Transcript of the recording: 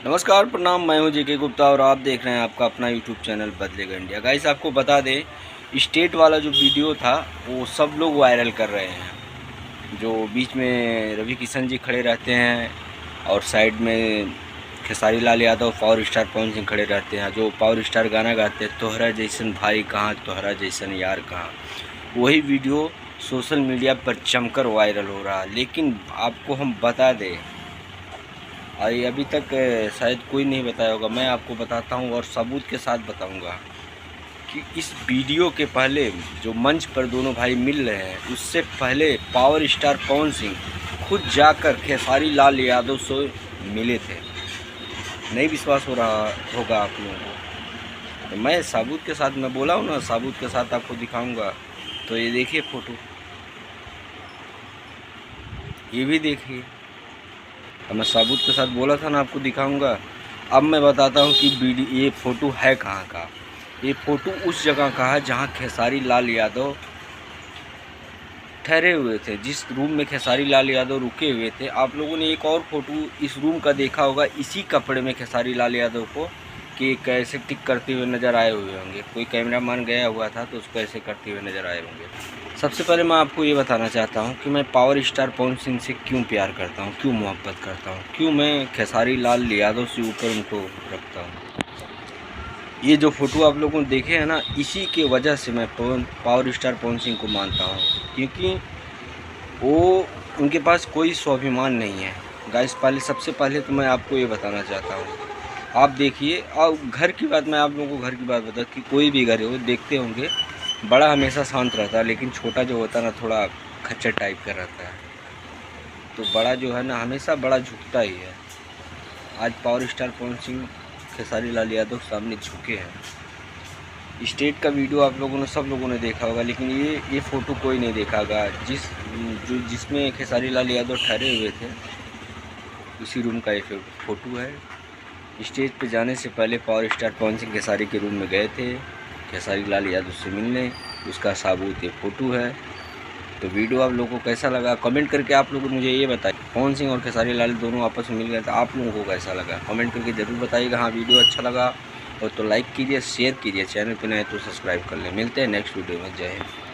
नमस्कार प्रणाम, मैं हूं जेके गुप्ता और आप देख रहे हैं आपका अपना यूट्यूब चैनल बदलेगा इंडिया। गाइस आपको बता दें, स्टेट वाला जो वीडियो था वो सब लोग वायरल कर रहे हैं। जो बीच में रवि किशन जी खड़े रहते हैं और साइड में खेसारी लाल यादव पावर स्टार पवन सिंह खड़े रहते हैं। जो पावर स्टार गाना गाते हैं, तोहरा जैसन भाई कहाँ, तोहरा जैसन यार कहाँ, वही वीडियो सोशल मीडिया पर जमकर वायरल हो रहा है। लेकिन आपको हम बता दें, अभी तक शायद कोई नहीं बताया होगा, मैं आपको बताता हूँ और सबूत के साथ बताऊँगा कि इस वीडियो के पहले जो मंच पर दोनों भाई मिल रहे हैं, उससे पहले पावर स्टार पवन सिंह खुद जाकर खेसारी लाल यादव से मिले थे। नहीं विश्वास हो रहा होगा आप लोगों को, तो मैं सबूत के साथ, मैं बोला हूँ ना, सबूत के साथ आपको दिखाऊँगा। तो ये देखिए फ़ोटो, ये भी देखिए। अब मैं सबूत के साथ बोला था ना आपको दिखाऊंगा। अब मैं बताता हूँ कि ये फ़ोटो है कहाँ का। ये फ़ोटो उस जगह का है जहाँ खेसारी लाल यादव ठहरे हुए थे, जिस रूम में खेसारी लाल यादव रुके हुए थे। आप लोगों ने एक और फ़ोटो इस रूम का देखा होगा, इसी कपड़े में खेसारी लाल यादव को कि कैसे टिक करते हुए नज़र आए हुए होंगे। कोई कैमरामैन गया हुआ था तो उसको ऐसे करते हुए नज़र आए होंगे। सबसे पहले मैं आपको ये बताना चाहता हूँ कि मैं पावर स्टार पवन सिंह से क्यों प्यार करता हूँ, क्यों मोहब्बत करता हूँ, क्यों मैं खेसारी लाल यादव से ऊपर उनको रखता हूँ। ये जो फ़ोटो आप लोगों ने देखे हैं ना, इसी के वजह से मैं पावर स्टार पवन सिंह को मानता हूँ, क्योंकि वो, उनके पास कोई स्वाभिमान नहीं है। गाइस सबसे पहले तो मैं आपको ये बताना चाहता हूँ, आप देखिए। और घर की बात, मैं आप लोगों को घर की बात बता कि कोई भी घर हो, देखते होंगे बड़ा हमेशा शांत रहता है, लेकिन छोटा जो होता है ना, थोड़ा खच्चर टाइप का रहता है। तो बड़ा जो है ना, हमेशा बड़ा झुकता ही है। आज पावर स्टार पवन सिंह खेसारी लाल यादव सामने झुके हैं। स्टेट का वीडियो आप लोगों ने, सब लोगों ने देखा होगा, लेकिन ये फ़ोटो कोई नहीं देखा होगा। जिसमें खेसारी लाल यादव ठहरे हुए थे, उसी रूम का ये फ़ोटो है। स्टेज पे जाने से पहले पावर स्टार पवन सिंह खेसारी के रूम में गए थे खेसारी लाल यादव से मिलने, उसका साबूत ये फ़ोटो है। तो वीडियो आप लोगों को कैसा लगा कमेंट करके आप लोग मुझे ये बताइए। पवन सिंह और खेसारी लाल दोनों आपस में मिल गए, तो आप लोगों को कैसा लगा कमेंट करके ज़रूर बताइएगा। हाँ, वीडियो अच्छा लगा और तो लाइक कीजिए, शेयर कीजिए, चैनल पर नए तो सब्सक्राइब कर लें। मिलते हैं नेक्स्ट वीडियो में। जय हिंद।